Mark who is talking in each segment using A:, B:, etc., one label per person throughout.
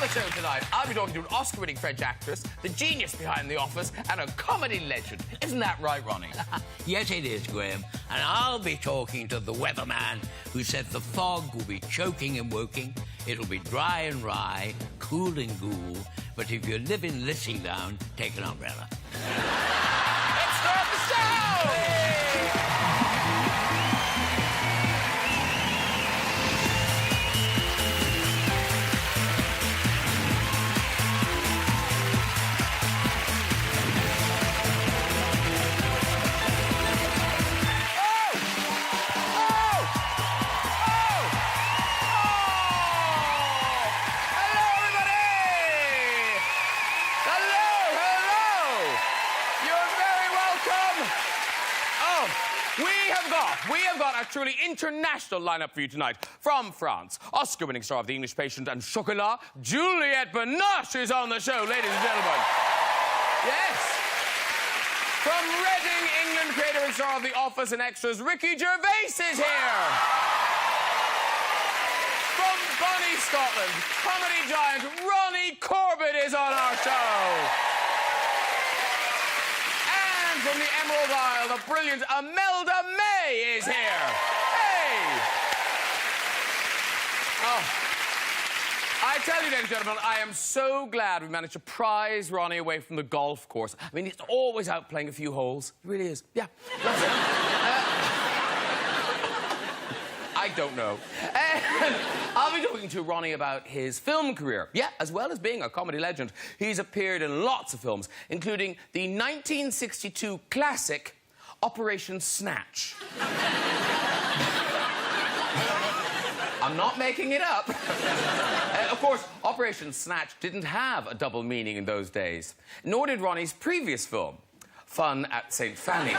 A: On the show tonight, I'll be talking to an Oscar-winning French actress, the genius behind The Office, and a comedy legend. Isn't that right, Ronnie?
B: Yes, it is, Graham. And I'll be talking to the weatherman who said the fog will be choking and woking, it'll be dry and rye, cool and cool, but if you're living lissing down, take an umbrella.
A: Let's start the show! We have got a truly international lineup for you tonight. From France, Oscar-winning star of The English Patient and Chocolat, Juliette Binoche is on the show, ladies and gentlemen. Yes. From Reading, England, creator and star of The Office and Extras, Ricky Gervais is here. From Bonnie, Scotland, comedy giant Ronnie Corbett is on our show. From the Emerald Isle, the brilliant Imelda is here. Hey! Oh. I tell you, ladies and gentlemen, I am so glad we managed to prize Ronnie away from the golf course. I mean, he's always out playing a few holes. He really is. Yeah. That's it. I don't know. I'll be talking to Ronnie about his film career. Yeah, as well as being a comedy legend, he's appeared in lots of films, including the 1962 classic Operation Snatch. I'm not making it up. Of course, Operation Snatch didn't have a double meaning in those days, nor did Ronnie's previous film, Fun at St. Fanny's.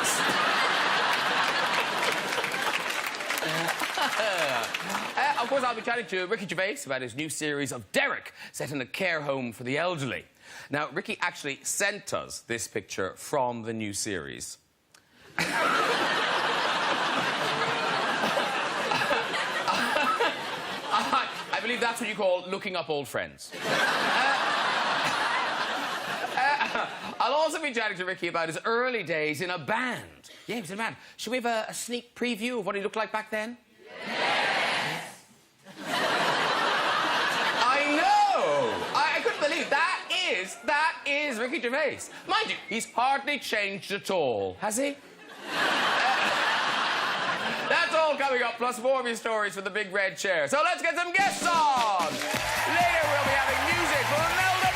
A: Of course, I'll be chatting to Ricky Gervais about his new series of Derek, set in a care home for the elderly. Now, Ricky actually sent us this picture from the new series. I believe that's what you call looking up old friends. I'll also be chatting to Ricky about his early days in a band. Yeah, he was in a band. Should we have a sneak preview of what he looked like back then? Yes. I know! I couldn't believe that is Ricky Gervais. Mind you, he's hardly changed at all, has he? That's all coming up, plus more of your stories for the big red chair. So let's get some guests on! Later we'll be having music from Imelda.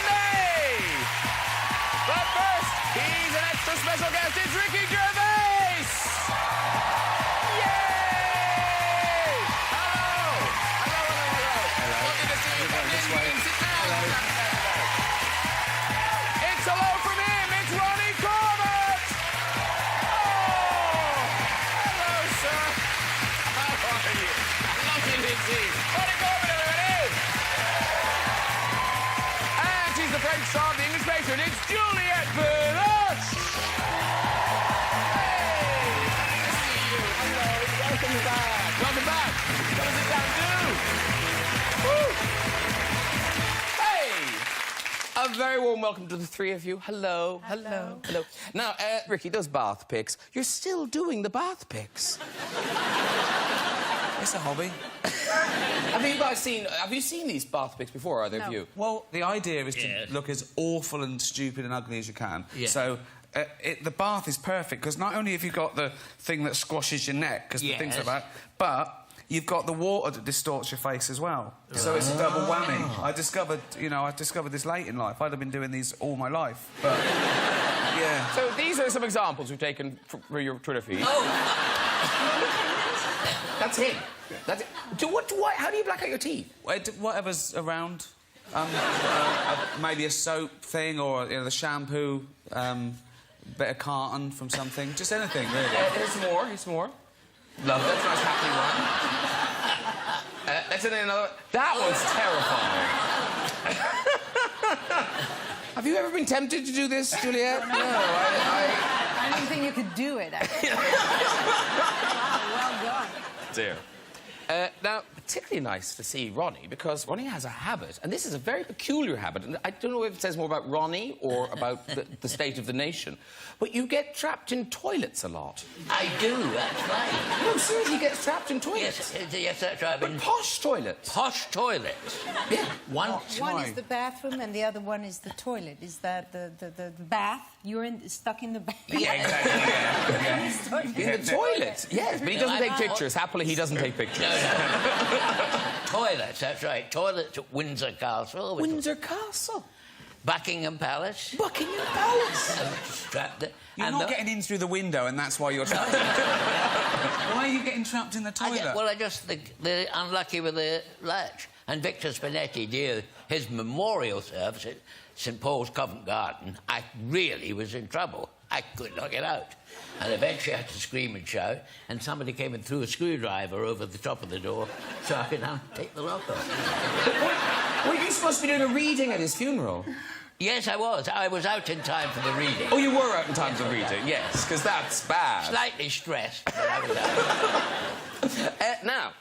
A: But first, he's an extra special guest. It's Ricky Gervais! Yay! Hello! Hello. Welcome to see you. Come in, sit down. It's hello from him. It's Ronnie Corbett! Oh! Hello, sir. How are you? Lovely to see you. Ronnie Corbett, everybody! And she's the French star of The English Patient. It's Juliette Binoche! Hey! Nice to see you. Hello. Welcome back. Welcome back. Come and sit down, too. Woo! Hey! A very warm welcome to the three of you. Hello. Hello. Hello. Now, Ricky, those bath pics. You're still doing the bath pics.
C: It's a hobby.
A: Have you seen these bath pics before, either of you?
C: Well, the idea is to look as awful and stupid and ugly as you can.
B: Yeah.
C: So, the bath is perfect, because not only have you got the thing that squashes your neck, because the things like that, but you've got the water that distorts your face as well. So it's a double whammy. I discovered this late in life. I'd have been doing these all my life, but... yeah.
A: So these are some examples we've taken for your Twitter feed.
B: Oh!
A: That's him. That's it. How do you black out your teeth?
C: Whatever's around. Maybe a soap thing, or the shampoo, bit of carton from something. Just anything, really.
A: Here's more. Love it. That's a nice happy one. Let's do another. That one's terrifying. Have you ever been tempted to do this, Juliette? No,
D: I didn't think you could do it, actually. Well done.
A: Dear. Now, particularly nice to see Ronnie, because Ronnie has a habit, and this is a very peculiar habit, and I don't know if it says more about Ronnie or about the state of the nation, but you get trapped in toilets a lot.
B: I do, that's right.
A: No, seriously, he gets trapped in toilets.
B: Yes, that's right.
A: But posh toilets.
B: Posh toilets.
A: Yeah.
D: One is the bathroom and the other one is the toilet. Is that the bath? You're stuck in the bath.
A: Yeah, exactly. In the toilet. Yes, but he doesn't take pictures. Happily, he doesn't take pictures.
B: Toilets, that's right. Toilets at Windsor Castle.
A: Windsor Castle.
B: Buckingham Palace.
A: Buckingham Palace.
B: Trapped there.
C: You're not getting in through the window, and that's why you're trapped. Why are you getting trapped in the toilet?
B: I just think they're unlucky with the latch. And Victor Spinetti, dear, his memorial service at St Paul's Covent Garden, I really was in trouble. I could not get out. And eventually I had to scream and shout, and somebody came and threw a screwdriver over the top of the door so I could take the lock off.
A: Were you supposed to be doing a reading at his funeral?
B: Yes, I was. I was out in time for the reading.
A: Oh, you were out in time for the reading, yes, because that's bad.
B: Slightly stressed, but I was out.
A: Now,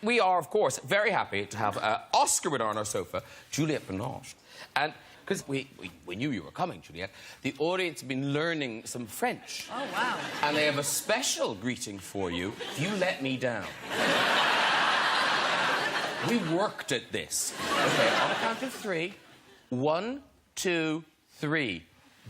A: we are, of course, very happy to have Oscar winner on our sofa, Juliette Binoche. And because we knew you were coming, Juliette, the audience have been learning some French.
D: Oh, wow.
A: And they have a special greeting for you. You let me down. We worked at this. OK, on a count of 3. 1, 2, 3.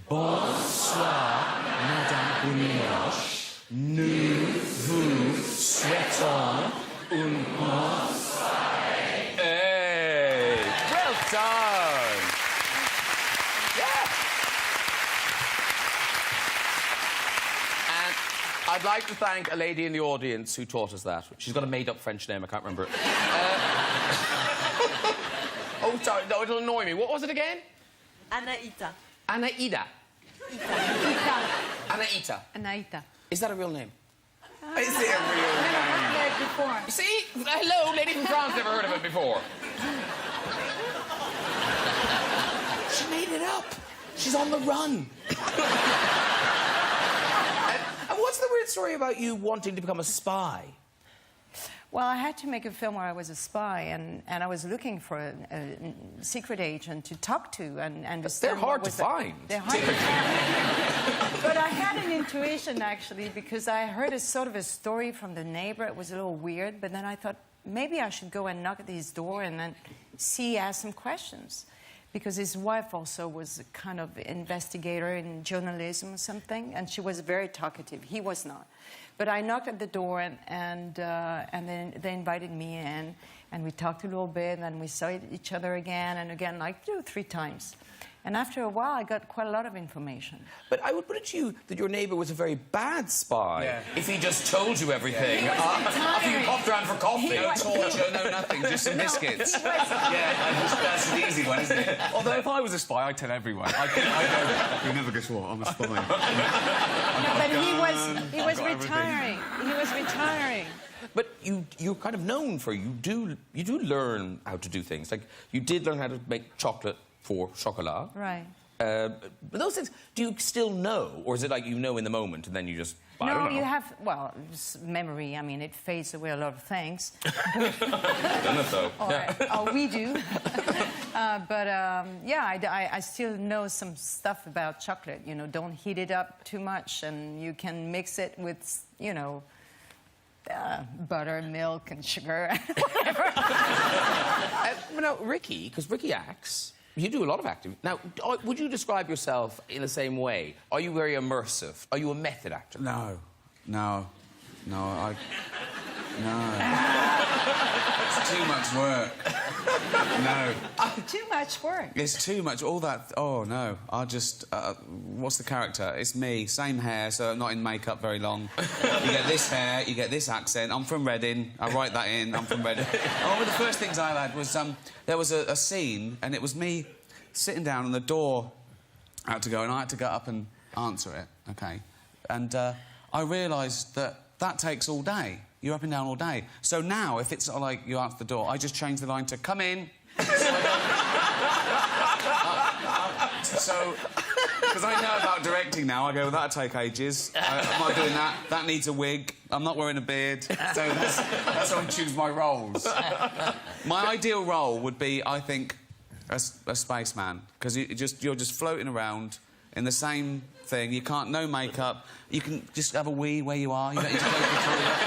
A: Bonsoir, Madame Binoche. Nous vous souhaitons une bonne soirée. Hey! Well done! Yeah! And I'd like to thank a lady in the audience who taught us that. She's got a made-up French name, I can't remember it. Oh, sorry, no, it'll annoy me. What was it again?
E: Anaïta.
A: Anaïda.
D: Ita.
A: Anaïta.
D: Anaïta.
A: Is that a real name?
C: Is it a real name?
D: Never heard it before.
A: You see? Hello, lady from France, never heard of it before. She made it up. She's on the run. And what's the weird story about you wanting to become a spy?
D: Well, I had to make a film where I was a spy, and I was looking for a secret agent to talk to and understand.
A: They're hard to find.
D: They're hard to find. But I had an intuition, actually, because I heard a sort of a story from the neighbor. It was a little weird, but then I thought maybe I should go and knock at his door and then ask some questions. Because his wife also was a kind of investigator in journalism or something, and she was very talkative. He was not. But I knocked at the door, and then they invited me in, and we talked a little bit, and we saw each other again and again, like 2 or 3 times. And after a while, I got quite a lot of information.
A: But I would put it to you that your neighbour was a very bad spy if he just told you everything. After you popped around for coffee.
C: No torture, no nothing, just some biscuits. That's an easy one, isn't it?
F: Although if I was a spy, I'd tell everyone. I'd go, you never guess what, I'm a spy.
D: But he was retiring. He was retiring.
A: But you're kind of known for you do learn how to do things. Like you did learn how to make chocolate for chocolat.
D: Right.
A: But those things, do you still know, or is it like you know in the moment and then you just? I don't know.
D: You have, well, memory. I mean, it fades away a lot of things.
A: Don't it though?
D: Oh, we do. Yeah, I still know some stuff about chocolate. You know, don't heat it up too much, and you can mix it with, you know, butter, milk, and sugar, whatever.
A: Now, Ricky, because Ricky acts. You do a lot of acting. Now, would you describe yourself in the same way? Are you very immersive? Are you a method actor?
C: No. It's too much work. No.
D: Too much work.
C: It's too much. All that. Oh no. I just. What's the character? It's me. Same hair, so I'm not in makeup very long. You get this hair. You get this accent. I'm from Reading. I write that in. I'm from Reading. One of the first things I had was there was a scene, and it was me sitting down, and the door had to go, and I had to get up and answer it. Okay. And I realised that takes all day. You're up and down all day. So now, if it's like you answer the door, I just change the line to "come in." So Because I know about directing now. I go, well, that'll take ages. I'm not doing that. That needs a wig. I'm not wearing a beard. So that's how I choose my roles. My ideal role would be, I think, a spaceman. Because you're just floating around in the same thing. You can't... No makeup. You can just have a wee where you are. You don't need to go to the toilet.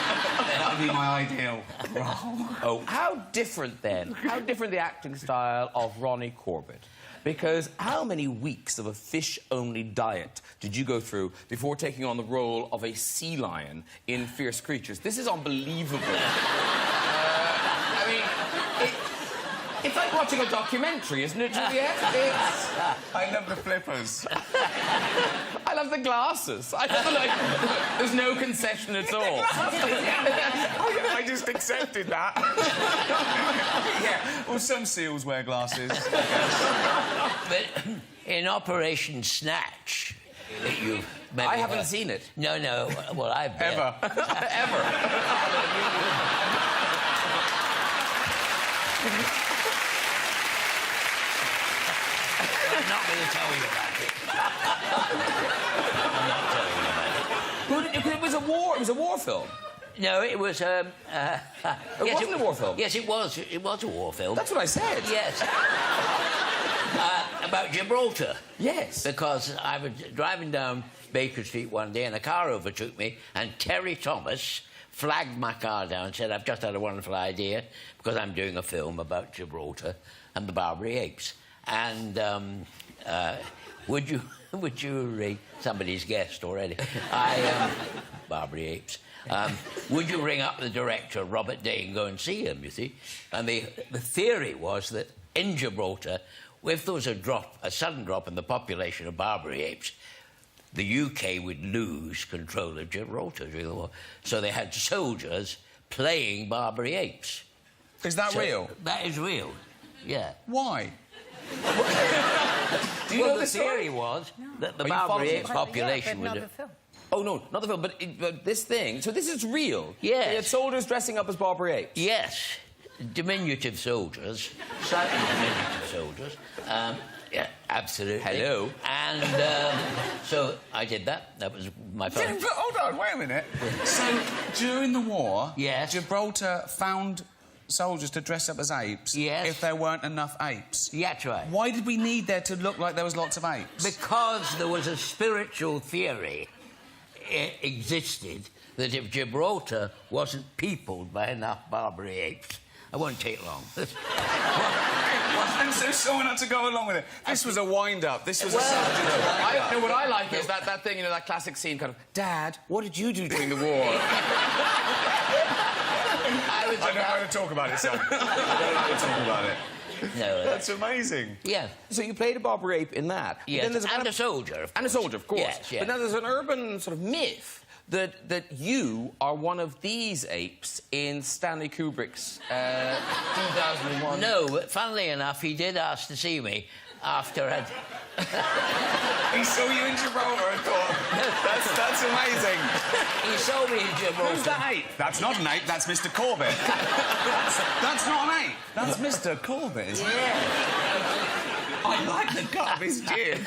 C: That would be my ideal role.
A: Oh, how different, then? How different the acting style of Ronnie Corbett? Because how many weeks of a fish-only diet did you go through before taking on the role of a sea lion in Fierce Creatures? This is unbelievable. I mean, it's like watching a documentary, isn't it, Juliette?
C: I love the flippers.
A: I love the glasses. I love there's no concession at all.
C: I just accepted that. Yeah, well, some seals wear glasses.
B: But in Operation Snatch, that you've maybe
A: I haven't seen it.
B: No, well, I've...
C: Ever.
A: Ever.
B: I'm not going to tell you about it. I'm not telling you about it.
A: It was a war. It was a war film.
B: No, it was...
A: It wasn't a war film.
B: Yes, it was. It was a war film.
A: That's what I said.
B: Yes. About Gibraltar.
A: Yes.
B: Because I was driving down Baker Street one day and a car overtook me and Terry Thomas flagged my car down and said, I've just had a wonderful idea because I'm doing a film about Gibraltar and the Barbary apes. And would you somebody's guessed already. Barbary apes. Would you ring up the director, Robert Day, and go and see him, you see? And the theory was that in Gibraltar, if there was a sudden drop in the population of Barbary apes, the UK would lose control of Gibraltar during the war. So they had soldiers playing Barbary apes.
C: Is that real?
B: That is real, yeah.
C: Why?
B: Do you know the theory was that the Barbary ape population
D: yeah, but
B: would...
D: not the film.
A: Oh, no, not the film, but this thing. So this is real?
B: Yes.
A: They had soldiers dressing up as Barbary apes?
B: Yes. Diminutive soldiers. Slightly diminutive soldiers. Yeah, absolutely.
A: Hello.
B: And so I did that. That was my
C: But
B: first...
C: hold on, wait a minute. So, during the war,
B: Yes.
C: Gibraltar found soldiers to dress up as apes
B: Yes.
C: if there weren't enough apes.
B: Yeah, that's right.
C: Why did we need there to look like there was lots of apes?
B: Because there was a spiritual theory existed that if Gibraltar wasn't peopled by enough Barbary apes, it won't take long.
C: And so someone had to go along with it. This was a wind-up. This was a subject.
A: What I like is that thing, you know, that classic scene, kind of, Dad, what did you do during the war?
C: I don't know how to talk about it, son. I don't know how to talk about it.
B: No,
C: That's amazing.
B: yeah.
A: So you played a Barbary ape in that. But
B: Yes,
A: then there's a kind
B: and
A: of-
B: a soldier, of
A: And a
B: course.
A: soldier, of course.
B: Yes, yes.
A: But now there's an urban sort of myth that you are one of these apes in Stanley Kubrick's 2001...
B: No, but funnily enough, he did ask to see me after I'd...
C: He saw you in Gibraltar and thought, that's amazing.
B: He saw me in Gibraltar.
C: Who's that ape? That's not an ape, that's Mr. Corbett. that's not an ape. That's Mr. Corbett.
B: Yeah.
C: I like the cut of his jib.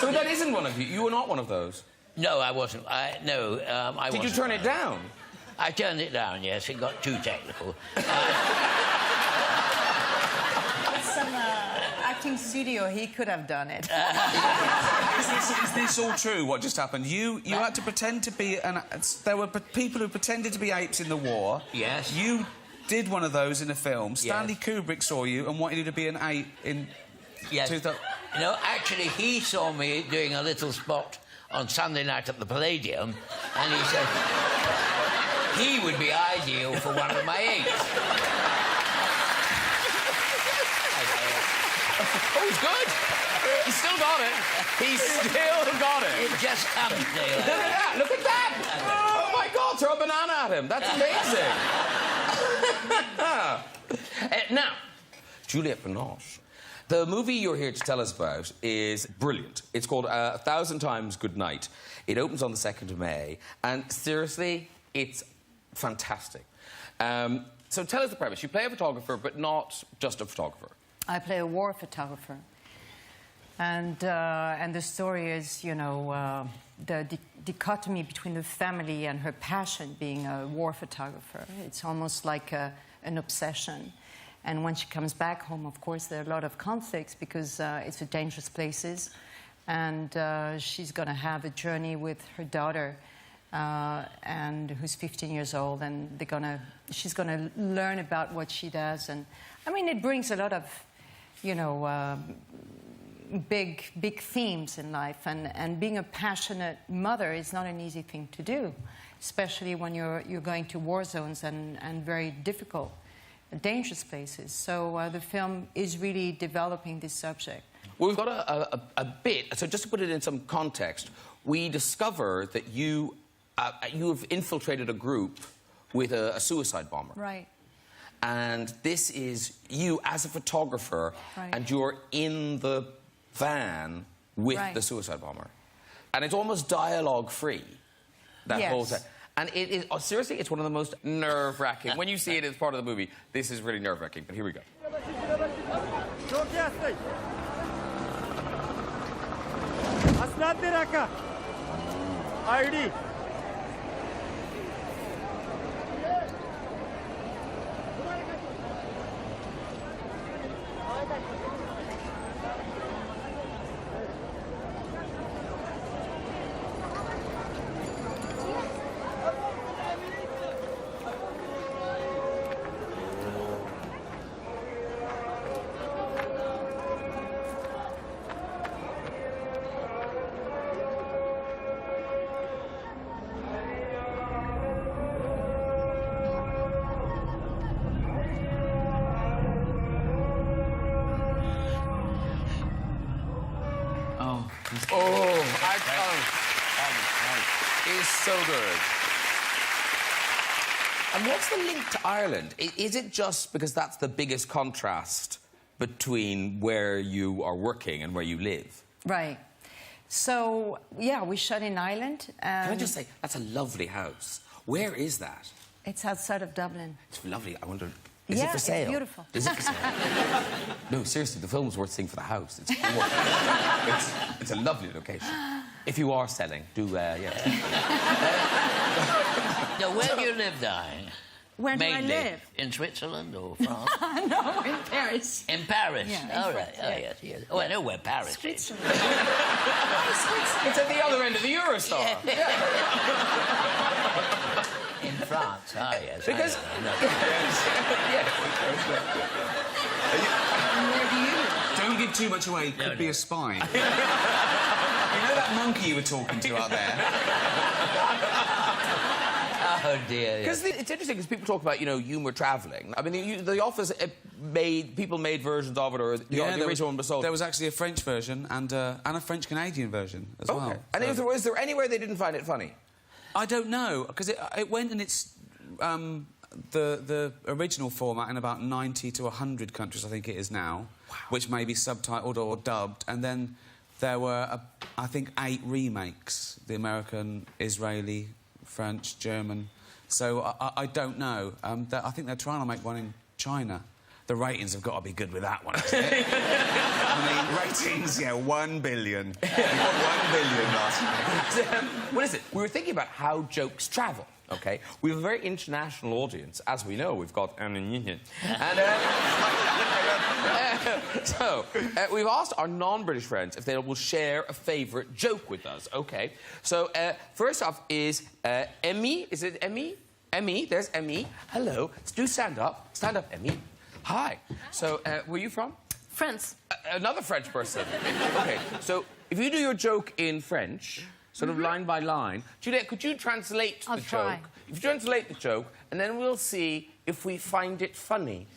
A: So that isn't one of you. You were not one of those.
B: No, I wasn't. I
A: Did you
B: wasn't.
A: turn it down?
B: I turned it down, yes. It got too technical.
D: Some acting studio, he could have done it.
C: Is this all true, what just happened? You had to pretend to be there were people who pretended to be apes in the war.
B: Yes.
C: You did one of those in a film. Stanley Kubrick saw you and wanted you to be an ape in...
B: Yes.
C: 2000...
B: No, actually, he saw me doing a little spot on Sunday night at the Palladium, and he said he would be ideal for one of my apes.
A: Oh, he's good. He's still got it. He's still got it.
B: It just comes,
A: Look at that. Look at that. Oh, my God. Throw a banana at him. That's amazing. Now, Juliette Binoche. The movie you're here to tell us about is brilliant. It's called 1,000 Times Good Night. It opens on the 2nd of May. And seriously, it's fantastic. So tell us the premise. You play a photographer, but not just a photographer.
D: I play a war photographer. And the story is, you know, the dichotomy between the family and her passion being a war photographer. It's almost like an obsession. And when she comes back home, of course, there are a lot of conflicts because it's a dangerous places. And she's going to have a journey with her daughter, and who's 15 years old, and she's going to learn about what she does. And I mean, it brings a lot of, you know, big themes in life. And being a passionate mother is not an easy thing to do, especially when you're going to war zones and very difficult, dangerous places. So the film is really developing this subject.
A: Well, we've got a bit, so just to put it in some context, we discover that you have infiltrated a group with a suicide bomber.
D: Right.
A: And this is you as a photographer,
D: right.
A: And you're in the van with
D: right.
A: the suicide bomber. And it's almost dialogue-free, that
D: yes.
A: whole time. And it is, seriously, it's one of the most nerve-wracking. When you see it as part of the movie, this is really nerve-wracking. But here we go.
E: ID.
A: Oh, it is so good. And what's the link to Ireland? Is it just because that's the biggest contrast between where you are working and where you live?
D: Right. So, yeah, we shot in Ireland.
A: Can I just say, that's a lovely house. Where is that?
D: It's outside of Dublin.
A: It's lovely. I wonder, is it for sale?
D: It's beautiful.
A: Is it for sale? No, seriously, the film's worth seeing for the house. It's a lovely location. If you are selling, do, yeah.
B: Now, where do you live, Di?
D: Where do I
B: Mainly
D: live?
B: in Switzerland or France?
D: No, in Paris.
B: In Paris?
D: Yeah, in
B: All
D: France,
B: right. Oh,
D: yeah.
B: yes, yes. Oh, I know where Paris is.
D: Switzerland.
A: It's at the other end of the Eurostar.
B: In France, oh, yes.
A: Because...
B: I know.
C: Where do you live? Don't give too much away. It could be a spy. You know that monkey you were talking to out there?
B: Oh, dear.
A: Because it's interesting, because people talk about, you know, humour travelling. I mean, The Office people made versions of it, or the original one was sold.
C: There was actually a French version and a French-Canadian version as well.
A: And is there anywhere they didn't find it funny?
C: I don't know, because it went in its... the original format in about 90 to 100 countries, I think it is now, which may be subtitled or dubbed, and then there were, I think, 8 remakes. The American, Israeli, French, German. So I don't know. I think they're trying to make one in China. The ratings have got to be good with that one, hasn't it? I mean, ratings, yeah, 1 billion. We got 1 billion last year.
A: What is it? We were thinking about how jokes travel, OK? We have a very international audience. As we know, we've got... And, so, we've asked our non-British friends if they will share a favourite joke with us, OK? So, first off is Emmy. Is it Emmy? Emmy, there's Emmy. Hello. Do stand up. Stand up, Emmy. Hi. So, where are you from?
G: France.
A: Another French person. OK, so if you do your joke in French, sort of line by line, Juliette, could you translate the
D: try.
A: joke? If you translate the joke, and then we'll see if we find it funny.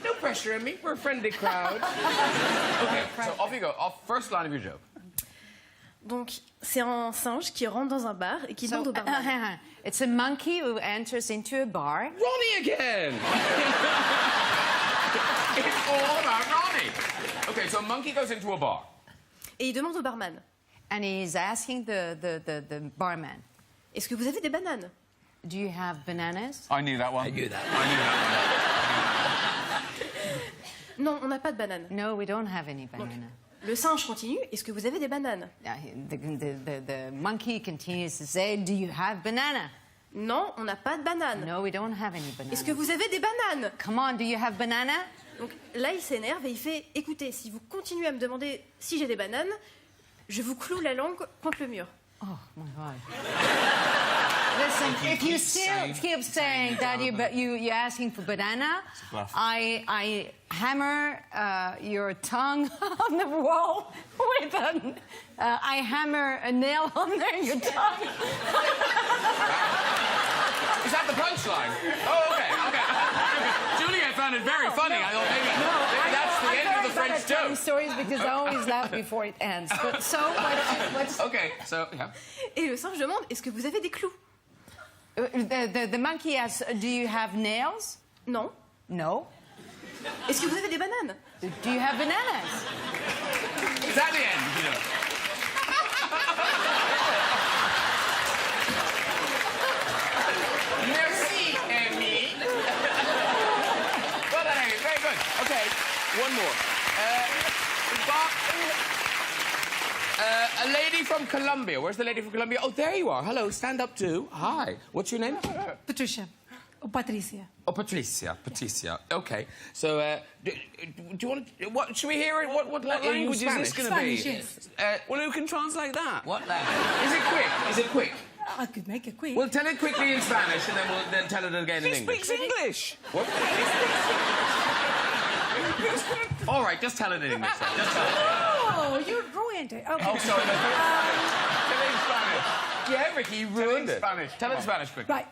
A: No pressure, Emmy. We're a friendly crowd. OK, so off you go. First line of your joke.
G: Donc, c'est un singe qui rentre dans un bar et qui demande au barman.
D: It's a monkey who enters into a bar.
A: Ronnie again! It's all about Ronnie. OK, so a monkey goes into a bar.
G: Et il demande au barman.
D: And he's asking the barman,
G: Est-ce que vous avez des bananes?
D: do you have bananas?
F: I knew that one.
B: I knew that.
F: I knew that
G: Non, on n'a pas de bananes.
D: No, we don't have any banana.
G: Le singe continue, est-ce que vous avez des bananes?
D: The monkey continues to say, do you have banana?
G: Non, on n'a pas de bananes.
D: No, we don't have any banana.
G: Est-ce que vous avez des bananes?
D: Come on, do you have banana?
G: Donc là, il s'énerve et il fait, écoutez, si vous continuez à me demander si j'ai des bananes, je vous cloue la langue contre le mur.
D: Oh, my God. Listen, if you still keep saying that you're asking for banana, I hammer your tongue on the wall with I hammer a nail under your tongue.
A: Is that the punchline? Oh, okay. Juliette found it very funny. I thought maybe that's the end of the French joke.
D: Stories because I always laugh before it ends. But so, what's...
A: Okay, so, yeah.
G: Et le singe demande, est-ce que vous avez des clous?
D: The monkey asks, do you have nails?
G: Non.
D: No.
G: Est-ce que vous avez des bananes?
D: Do you have bananas?
A: Is that the end? You know? Merci, Amy. Well done, Amy. Very good. Okay, one more. We've got a lady from Colombia. Where's the lady from Colombia? Oh, there you are. Hello, stand up too. Hi. What's your name?
E: Patricia. Or Patricia.
A: Oh, Patricia. Patricia. Okay. So, do you want to... What, should we hear it? What language is this going to be?
E: Spanish, yes.
A: Well, who can translate that?
B: What language?
A: Is it quick? Is it quick?
E: I could make it quick.
A: Well, tell it quickly in Spanish, and then we'll then tell it again in English.
F: Speaks English.
A: What? All right, just tell it in English. Then. Just tell it.
E: Oh, you ruined it. Okay.
A: Oh, sorry. Tell it in Spanish. Yeah, Ricky, you ruined it.
F: Spanish.
A: Tell it in Spanish quick.
E: Right.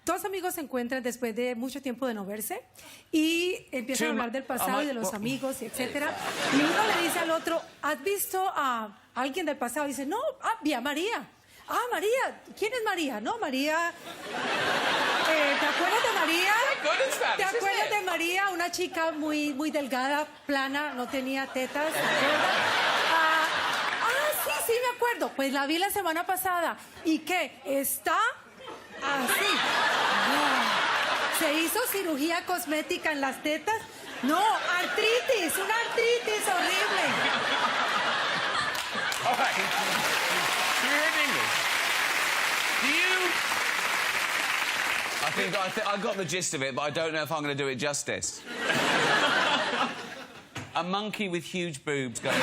E: Dos amigos se encuentran después de mucho tiempo de no verse y empiezan a hablar del pasado y de los amigos, y etcétera. Y uno le dice al otro, ¿has visto a alguien del pasado? Y dice, no, vi a María. Ah, María. ¿Quién es María? No, María... ¿Te acuerdas de María? ¿Te acuerdas de María? Una chica muy delgada, plana, no tenía tetas. ¿Te acuerdas? Sí, me acuerdo. Pues la vi la semana pasada. ¿Y qué? ¿Está así? No. ¿Se hizo cirugía cosmética en las tetas? No, artritis, una artritis horrible.
A: All right. You're in English. Do you...
C: I think I got the gist of it, but I don't know if I'm going to do it justice. A monkey with huge boobs going...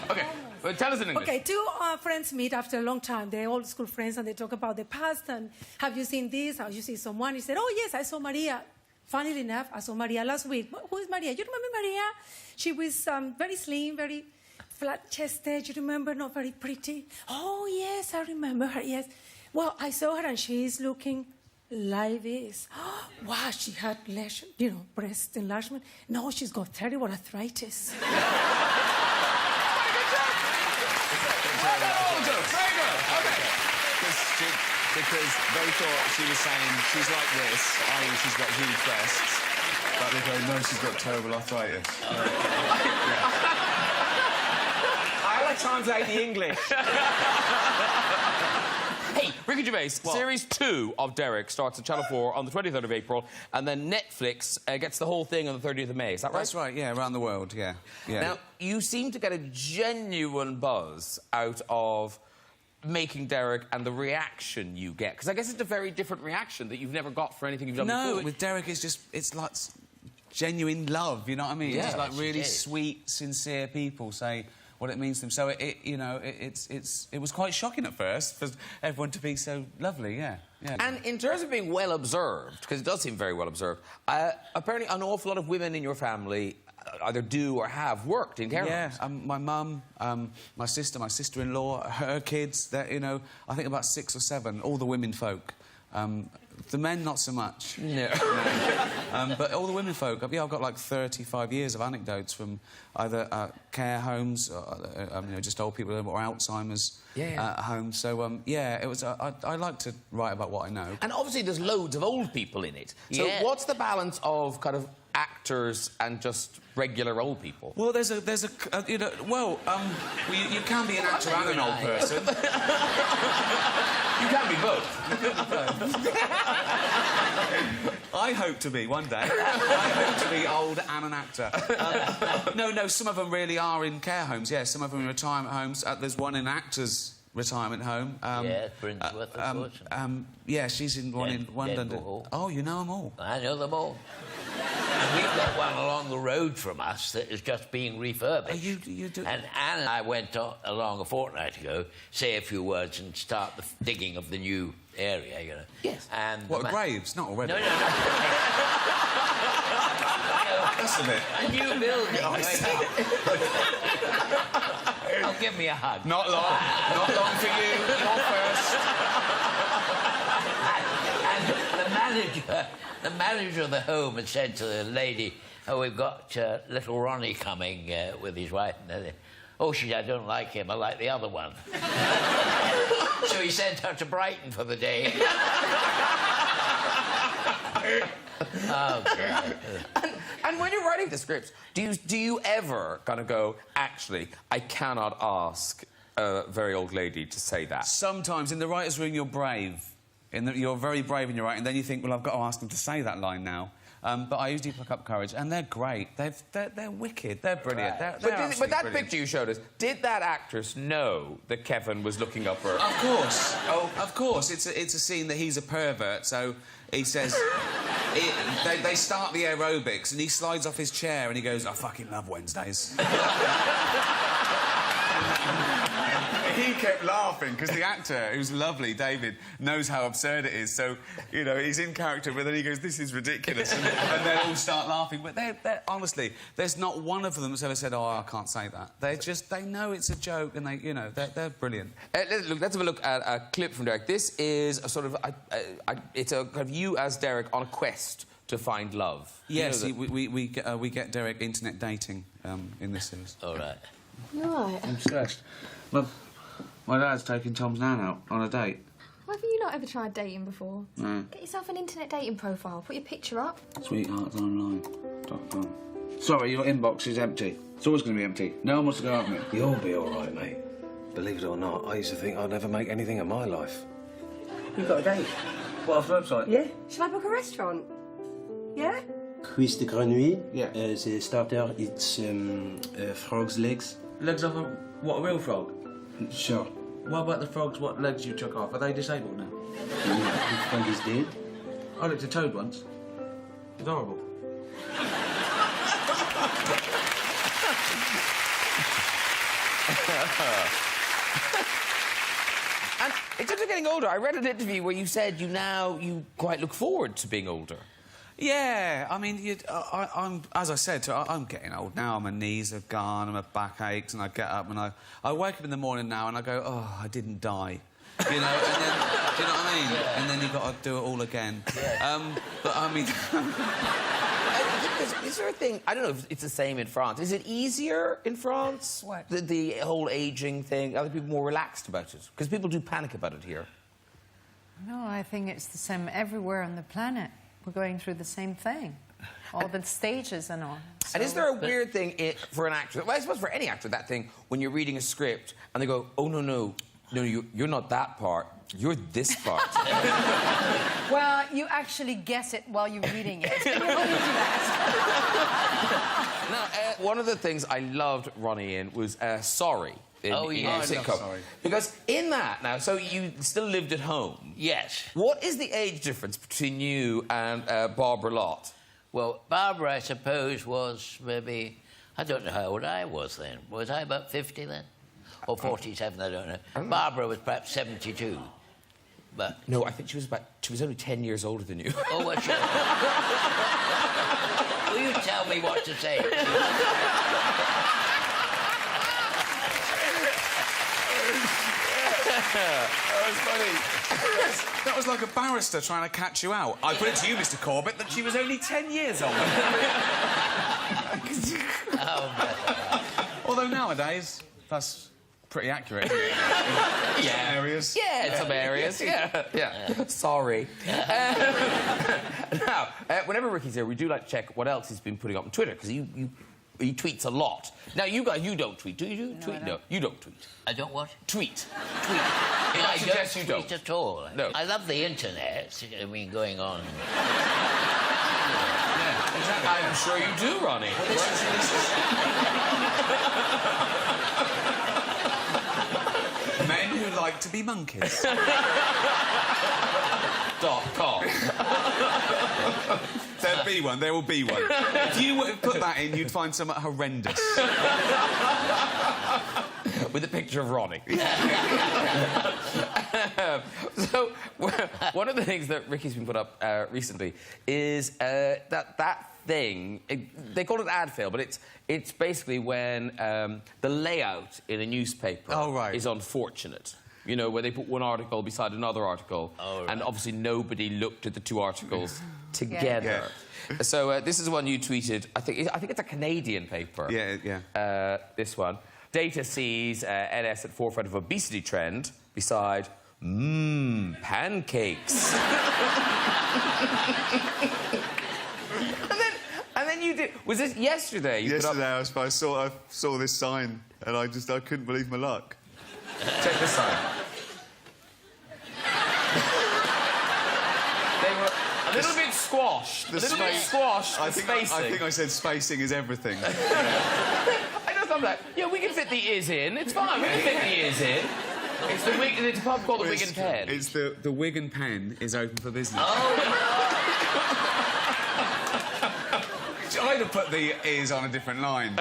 A: Okay, well, tell us in English.
E: Okay, two friends meet after a long time. They're old school friends, and they talk about the past. And have you seen this? Have you seen someone? He said, oh, yes, I saw Maria. Funnily enough, I saw Maria last week. Who is Maria? You remember Maria? She was very slim, very flat-chested. You remember? Not very pretty. Oh, yes, I remember her, yes. Well, I saw her, and she is looking like this. Wow, she had, breast enlargement. No, she's got terrible arthritis.
A: Very good. Okay.
C: Because they thought she was saying she's like this, i.e. she's got huge breasts. But they go, no, she's got terrible arthritis.
F: I'll translate the English.
A: Hey, Ricky Gervais, Series 2 of Derek starts at Channel 4 on the 23rd of April, and then Netflix gets the whole thing on the 30th of May. Is that right?
C: That's right, yeah, around the world, yeah.
A: Now, you seem to get a genuine buzz out of making Derek and the reaction you get. Because I guess it's a very different reaction that you've never got for anything you've done before.
C: No, with Derek, it's like genuine love, you know what I mean?
A: Yeah,
C: it's like really sweet, sincere people say what it means to them. So, it was quite shocking at first for everyone to be so lovely, yeah.
A: And in terms of being well observed, because it does seem very well observed, apparently an awful lot of women in your family either do or have worked in care homes.
C: Yeah, my mum, my sister-in-law, her kids, I think about 6 or 7, all the women folk. The men, not so much.
A: No.
C: But all the women folk, I've got like 35 years of anecdotes from either care homes, just old people or Alzheimer's homes. So, it was. I like to write about what I know.
A: And obviously there's loads of old people in it. So what's the balance of kind of actors and just regular old people?
C: Well, you can be an actor and an old person.
A: You can be both.
C: I hope to be one day. I hope to be old and an actor. No, some of them really are in care homes. Yeah, some of them in retirement homes. There's one in actors' retirement home.
B: Yeah, Brinsworth, of course.
C: Yeah, she's in one in London. Oh, you know them all.
B: I know them all. And we've got one along the road from us that is just being refurbished.
C: Oh, you do...
B: And Anne and I went along a fortnight ago, say a few words and start the digging of the new area, you know.
A: Yes.
B: And
C: What, graves? Not already.
B: No.
C: That's a bit...
B: A new building. Oh, give me a hug.
C: Not long. Not long for you. You're first.
B: And the manager of the home had said to the lady, "Oh, we've got little Ronnie coming with his wife." And oh, she said, "I don't like him. I like the other one." So he sent her to Brighton for the day. Oh, God.
A: And when you're writing the scripts, do you ever kind of go, actually, I cannot ask a very old lady to say that?
C: Sometimes in the writer's room you're brave. You're very brave in your writing. Then you think, well, I've got to ask them to say that line now. But I usually pluck up courage, and they're great. They're wicked. They're brilliant.
B: Right.
C: They're
A: But
C: absolutely
A: that
C: brilliant.
A: picture you showed us, did that actress know that Kevin was looking up her?
C: Of course. Oh, of course. It's a scene that he's a pervert, so he says... they start the aerobics, and he slides off his chair, and he goes, "I fucking love Wednesdays." He kept laughing, because the actor, who's lovely, David, knows how absurd it is, so, you know, he's in character, but then he goes, "This is ridiculous," and they all start laughing. But they're honestly, there's not one of them that's ever said, "Oh, I can't say that." They know it's a joke, and they're brilliant.
A: Let's have a look at a clip from Derek. This is a sort of... it's a kind of you as Derek on a quest to find love.
C: Yes, we get Derek internet dating in this series.
B: All right.
H: Right.
C: I'm stressed. My dad's taking Tom's nan out on a date.
H: Why have you not ever tried dating before?
C: No.
H: Get yourself an internet dating profile. Put your picture up.
C: Sweetheartsonline.com. Sorry, your inbox is empty. It's always going to be empty. No one wants to go out with me.
I: You'll be all right, mate. Believe it or not, I used to think I'd never make anything of my life.
C: You've got a date? What, off the website?
H: Yeah. Shall I book a restaurant? Yeah?
I: Cuisse de grenouille.
C: Yeah.
I: The starter, it's frog's legs.
C: Legs off a real frog?
I: Sure.
C: What about the frogs, what legs you took off? Are they disabled now?
I: The frog is dead.
C: I looked at Toad once. It's horrible.
A: And in terms of getting older, I read an interview where you said you quite look forward to being older.
C: Yeah, I mean, I'm as I said, I'm getting old now. My knees have gone, and my back aches, and I get up and I wake up in the morning now and I go, oh, I didn't die. You know, and then, do you know what I mean? Yeah. And then you've got to do it all again. Yeah. But I mean...
A: Is there a thing, I don't know if it's the same in France, is it easier in France?
C: What?
A: The whole ageing thing? Are people more relaxed about it? Because people do panic about it here.
D: No, I think it's the same everywhere on the planet. We're going through the same thing. All the stages and all. So...
A: And is there a weird thing for an actor, well, I suppose for any actor, that thing, when you're reading a script and they go, oh, no, you're not that part, you're this part.
D: Well, you actually guess it while you're reading it. You only do that.
A: Now, one of the things I loved Ronnie in was Sorry. In sitcom.
C: Sorry.
A: Because in that, now, so you still lived at home.
B: Yes.
A: What is the age difference between you and Barbara Lott?
B: Well, Barbara, I suppose, was maybe... I don't know how old I was then. Was I about 50 then? Or 47, I don't know. Barbara was perhaps 72. But...
A: No, I think she was only 10 years older than you.
B: Oh, was she? Will you tell me what to say?
C: That was funny. That was like a barrister trying to catch you out. I put it to you, Mr. Corbett, that she was only 10 years old. Although nowadays, that's pretty accurate. In areas.
A: Yeah, in some areas. Yeah. Sorry. Now, whenever Ricky's here, we do like to check what else he's been putting up on Twitter, because he tweets a lot. Now, you guys, you don't tweet, do you? No, you don't tweet.
B: I don't what?
A: Tweet.
B: I
A: suggest you
B: don't
A: don't.
B: tweet at all.
A: No.
B: I love the internet. I mean, going on.
A: I'm sure you do, Ronnie.
C: Men who like to be monkeys.
A: .com.
F: There'll be one. There will be one. If you were to put that in, you'd find something horrendous.
A: With a picture of Ronnie. So, one of the things that Ricky's been put up recently is that thing. They call it ad fail, but it's basically when the layout in a newspaper is unfortunate. You know, where they put one article beside another article, and obviously nobody looked at the two articles together.
F: Yeah.
A: So this is one you tweeted. I think it's a Canadian paper.
F: Yeah.
A: This one. Data sees NS at forefront of obesity trend beside pancakes. and then you did. Was this yesterday?
F: Yesterday, I saw this sign, and I couldn't believe my luck.
A: Check this sign. They were a little bit squashed.
F: I think I said spacing is everything.
A: I know something like, yeah, we can fit the is in. It's fine. We can fit the is in. It's a pub called the Wig and Pen.
F: It's the Wig and Pen is open for business. I'd have put the is on a different line.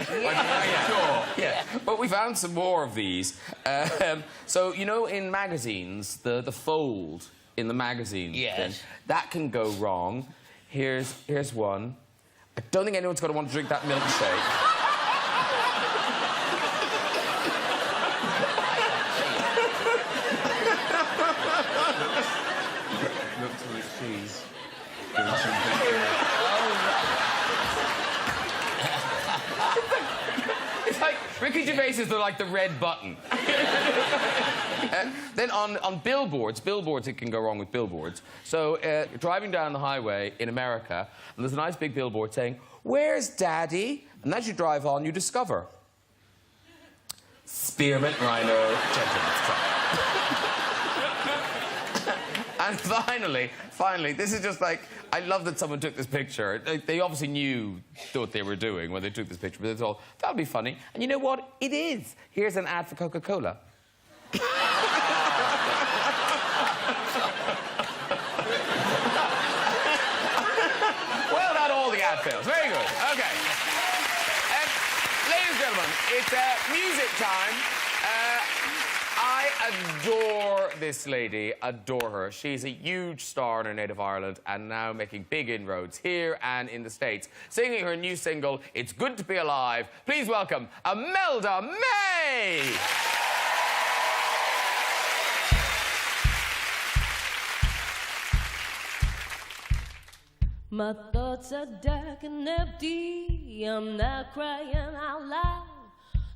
A: Yeah, but we found some more of these. So, you know, in magazines, the fold in the magazine thing, that can go wrong. Here's one. I don't think anyone's going to want to drink that milkshake.
F: Looks like cheese.
A: It's like Ricky Gervais is like the red button. Then on billboards, it can go wrong with billboards. So you're driving down the highway in America, and there's a nice big billboard saying, "Where's Daddy?" And as you drive on, you discover Spearmint Rhino Gentleman's Club. And finally, this is just like, I love that someone took this picture. They obviously knew what they were doing when they took this picture, but it's all, that'll be funny. And you know what? It is. Here's an ad for Coca-Cola. Well, not all the ad fails. Very good. Okay. Ladies and gentlemen, it's music time. I adore this lady, adore her. She's a huge star in her native Ireland and now making big inroads here and in the States. Singing her new single, It's Good to Be Alive. Please welcome Imelda May!
J: My thoughts are dark and empty. I'm not crying out loud.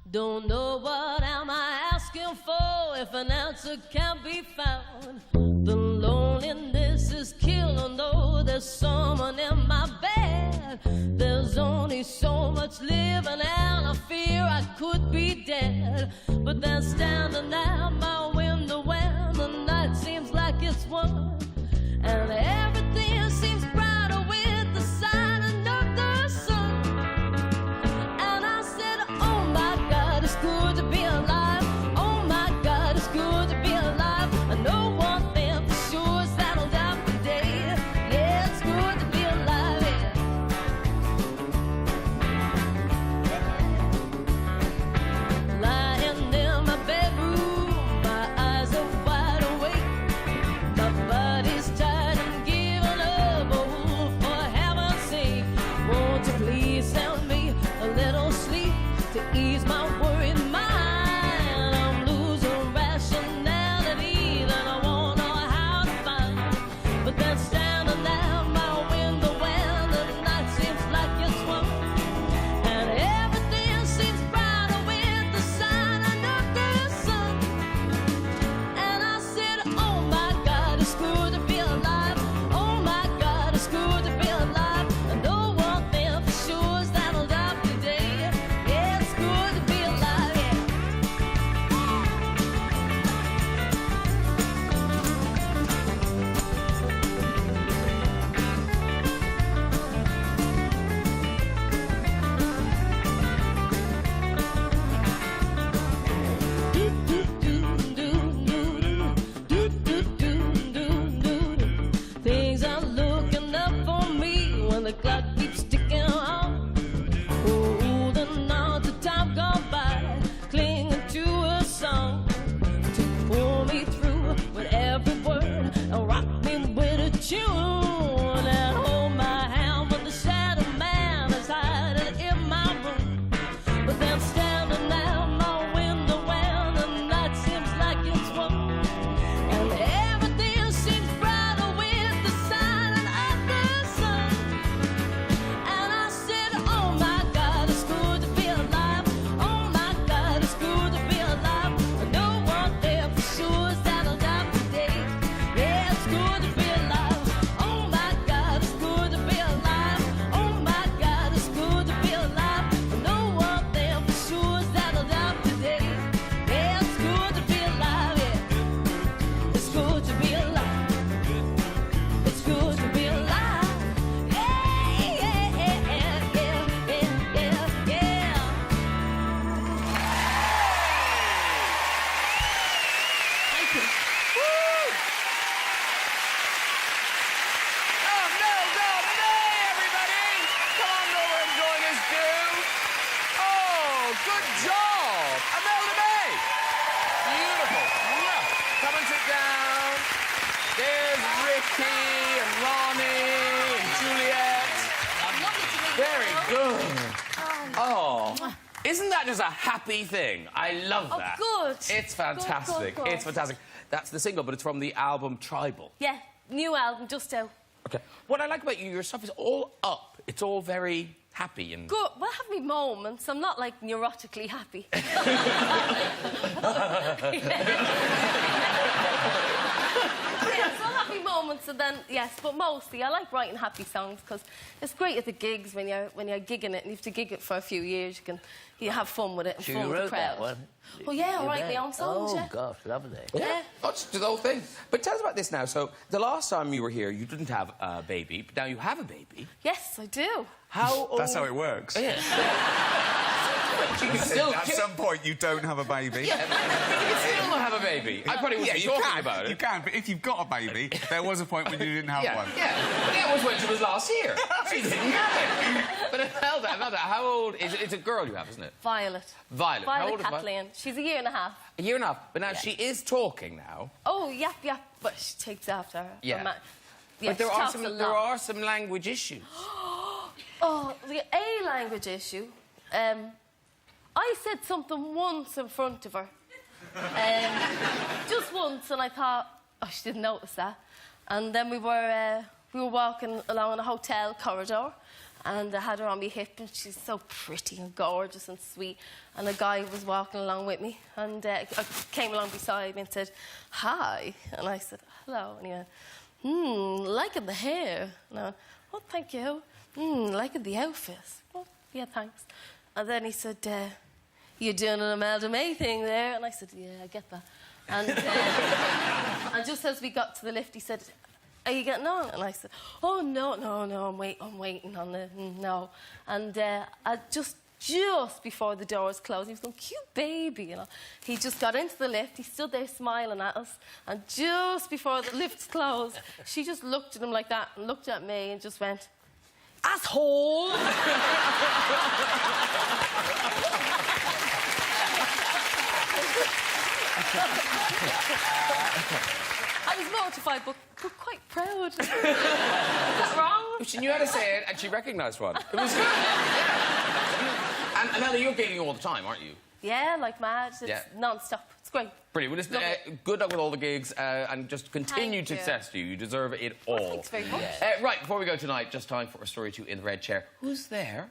J: Don't know what am I asking for if an answer can't be found. The loneliness is killing, though there's someone in my bed. There's only so much living and I fear I could be dead. But then standing at my window when the night seems like it's one, and everything seems brighter with the sign of the sun. And I said, oh my God, it's good to be alive. Oh my God, it's good to be alive. I know one thing for sure is that I'll die today. Yeah, it's good to be alive, yeah. Lying in my bedroom, my eyes are wide awake. My body's tired and giving up, oh, for heaven's sake. Won't you please send me a little sleep to ease my worried mind? I'm losing rationality that I won't know how to find. But then standing at my window when the night seems like it's one, and everything seems brighter with the sign of the sun. And I said, oh my God, it's good to be alive. Oh my God, it's good to be alive. I know one thing for sure is that I'll die today. Yeah, it's good to be alive, yeah.
A: Oh. Isn't that just a happy thing? I love that.
J: Good.
A: It's fantastic.
J: Good.
A: It's fantastic. That's the single, but it's from the album Tribal.
J: Yeah, new album, just out.
A: Okay. What I like about you, your stuff is all up. It's all very happy and...
J: Good. Well, I have me moments. I'm not, like, neurotically happy. Yeah, so I'll have me moments, and then, yes, but mostly I like writing happy songs because it's great at the gigs when you're gigging it, and you have to gig it for a few years. You have fun with it and
B: So
J: fun
B: you
J: with the
B: wrote
J: crowd.
B: that one?
J: Well, yeah, I
B: You
J: write
B: did?
J: my own songs,
B: Oh,
J: yeah.
B: gosh, lovely.
A: Yeah. Oh, just do the whole thing. But tell us about this now. So, the last time you were here, you didn't have a baby, but now you have a baby.
J: Yes, I do.
A: How old...
F: That's how it works.
A: Yeah. You can still...
F: At some point, you don't have a baby.
A: Yeah, but you can still not have a baby. I probably wouldn't be talking about it.
F: You can, but if you've got a baby, there was a point when you didn't have one.
A: Yeah, but that was when she was last year. She didn't have it. But Imelda, how old is it? It's a girl you have, isn't it?
J: Violet.
A: Violet. How
J: Violet
A: old is Violet?
J: Kathleen. She's a year and a half.
A: A year and a half. But now she is talking now.
J: Oh, yap, but she takes after her.
A: Yeah.
J: Yeah,
A: But there
J: she
A: are
J: talks
A: some
J: a lot.
A: there are some language issues.
J: Oh, the A language issue. I said something once in front of her. Just once, and I thought, oh, she didn't notice that. And then we were walking along a hotel corridor, and I had her on my hip, and she's so pretty and gorgeous and sweet. And a guy was walking along with me, and came along beside me and said, hi. And I said, hello. And he went, liking the hair. And I went, oh, thank you. Liking the outfit. Oh, yeah, thanks. And then he said, you're doing an Imelda May thing there. And I said, yeah, I get that. And, and just as we got to the lift, he said, are you getting on? And I said, oh, no, I'm waiting on the... No. And I just before the doors closed, he was going, cute baby, you know. He just got into the lift, he stood there smiling at us, and just before the lifts closed, she just looked at him like that and looked at me and just went, asshole! I was mortified, but quite proud. Is that wrong?
A: She knew how to say it, and she recognised one. It was good. And Imelda, you're gigging all the time, aren't you?
J: Yeah, like mad. It's non-stop. It's great.
A: Brilliant. Well, good luck with all the gigs, and just continued
J: Thank you.
A: success to you. You deserve it all.
J: Oh, thanks very much.
A: Right, before we go tonight, just time for a story to in the red chair. Who's there?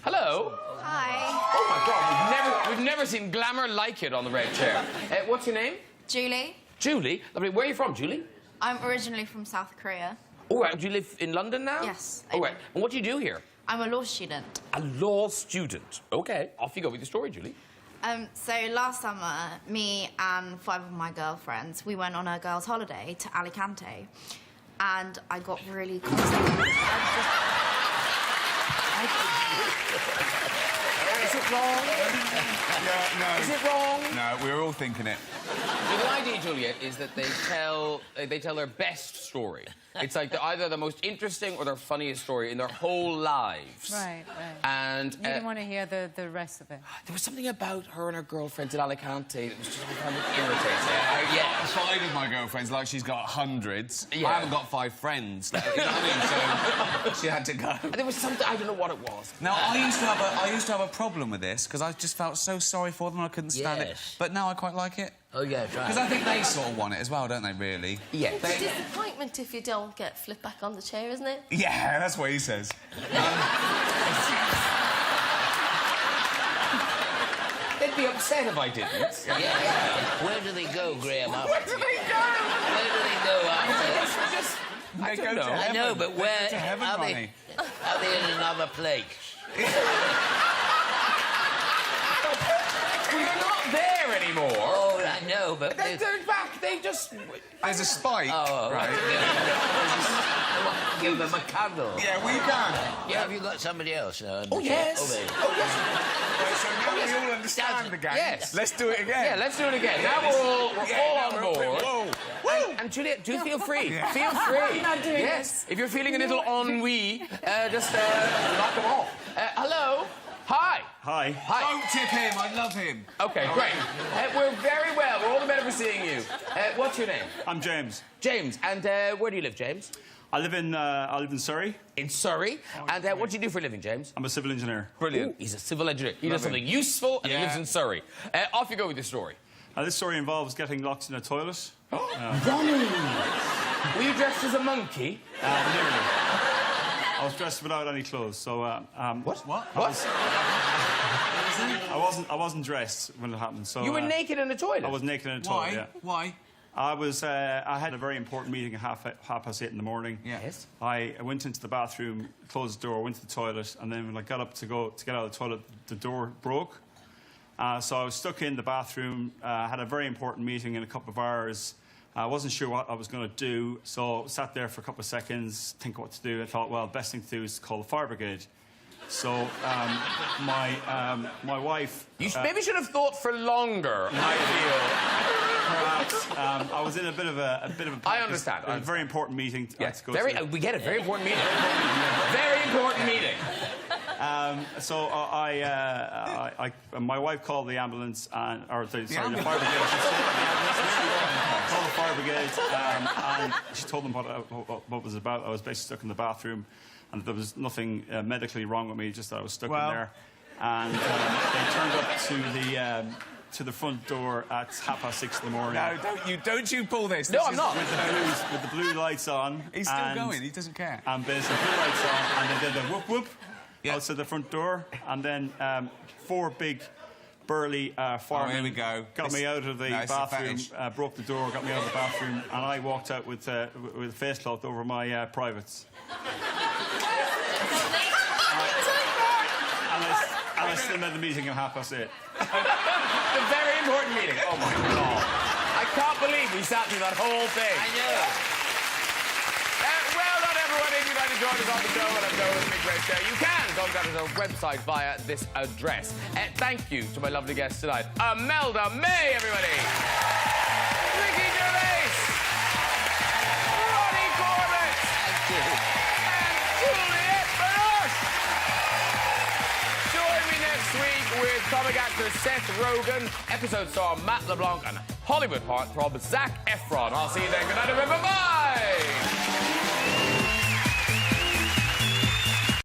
A: Hello.
H: Hi.
A: Oh my God, we've never seen glamour like it on the red chair. What's your name?
H: Julie.
A: Julie. Lovely. Where are you from, Julie?
H: I'm originally from South Korea.
A: Oh, right. Do you live in London now?
H: Yes.
A: Oh, right. And what do you do here?
H: I'm a law student.
A: A law student. OK. Off you go with your story, Julie.
H: So last summer, me and 5 of my girlfriends, we went on a girls' holiday to Alicante, and I got really constipated.
A: Is it wrong?
F: Yeah, no.
A: Is it wrong?
F: No, we were all thinking it.
A: So the idea, Juliette, is that they tell their best story. It's like either the most interesting or their funniest story in their whole lives.
D: Right.
A: And
D: You didn't want to hear the rest of it.
A: there was something about her and her girlfriends in Alicante that was just kind of irritating.
F: Yeah, 5 of my girlfriends, like she's got hundreds.
A: Yeah.
F: I haven't got 5 friends. You know what I mean? So she had to go.
A: And there was something, I don't know what it was.
C: Now, I used to have a problem with this because I just felt so sorry for them and I couldn't stand it.
B: Yes.
C: But now I quite like it.
B: Oh, yeah, try.
C: Because I think they sort of want it as well, don't they, really?
A: Yeah.
J: It's a disappointment if you don't get flipped back on the chair, isn't it?
F: Yeah, that's what he says.
A: They'd be upset if I didn't.
B: Yeah. Where do they go, Graham?
A: Where do they go?
B: Where do they go after?
A: I don't know.
B: I know, but where
F: to heaven,
B: are
F: Ronnie.
B: they in another place?
A: We're not there anymore.
B: Oh, I know, but
A: They're back. They just...
F: There's a spike, right?
B: Give them a candle.
F: Yeah, we can.
B: Yeah, have you got somebody else?
A: Oh, yes.
B: Oh, there.
A: Oh, yes.
F: So now we all understand the game.
A: Yes.
F: Let's do it again.
A: Yeah, let's do it again. Now we're all on board.
F: Whoa.
A: And Juliette, do feel free. Feel free.
D: I'm not doing
A: Yes. If you're feeling a little ennui, just knock them off. Hello. Hi.
F: Hi. Don't tip him. I love him.
A: OK, great. We're very well. We're all the better for seeing you. What's your name?
F: I'm James.
A: James. And where do you live, James?
K: I live in Surrey.
A: In Surrey. And what do you do for a living, James?
K: I'm a civil engineer.
A: Brilliant. Ooh, he's a civil engineer. He does something useful, and he lives in Surrey. Off you go with the story.
K: This story involves getting locked in a toilet.
A: Ronnie! Were you dressed as a monkey?
K: Nearly. I was dressed without any clothes, so...
A: What?
K: I wasn't dressed when it happened, so...
A: You were naked in the toilet?
K: I was naked in the toilet, yeah.
C: Why?
K: I had a very important meeting at half past 8 in the morning.
A: Yes.
K: I went into the bathroom, closed the door, went to the toilet, and then when I got up to get out of the toilet, the door broke. So I was stuck in the bathroom, had a very important meeting in a couple of hours. I wasn't sure what I was going to do, so sat there for a couple of seconds, thinking what to do. I thought, well, the best thing to do is to call the fire brigade. So my wife...
A: You maybe should have thought for longer, I feel.
K: Perhaps. I was in a bit of a
A: I understand.
K: A very important meeting to go to.
A: We get it. Very important meeting. Very important meeting.
K: So my wife called the ambulance the fire brigade. Called the fire brigade, and she told them what was about. I was basically stuck in the bathroom, and there was nothing medically wrong with me, just that I was stuck in there. And they turned up to the front door at 6:30 in the morning.
C: No, don't you pull this.
A: No, I'm not.
K: With the blue lights on.
C: He's still going. He doesn't care.
K: And basically blue lights on, and they did the whoop whoop outside the front door, and then 4 big burly firemen
C: here we go.
K: got me out of the bathroom, broke the door, got me out of the bathroom, and I walked out with a face cloth over my privates. And I still made the meeting at 8:30.
A: The very important meeting. Oh, my God. I can't believe we sat through that whole thing.
B: I know.
A: Well done, everyone. If you'd like to join us on the show, let us know it's a big great show. You can contact us on our website via this address. Thank you to my lovely guests tonight. Imelda May, everybody. Ricky Gervais. Ronnie Corbett.
B: Thank you.
A: And Juliette Binoche. Join me next week with comic actor Seth Rogen, episode star Matt LeBlanc, and Hollywood heartthrob Zac Efron. I'll see you then. Good night, everyone. Bye-bye.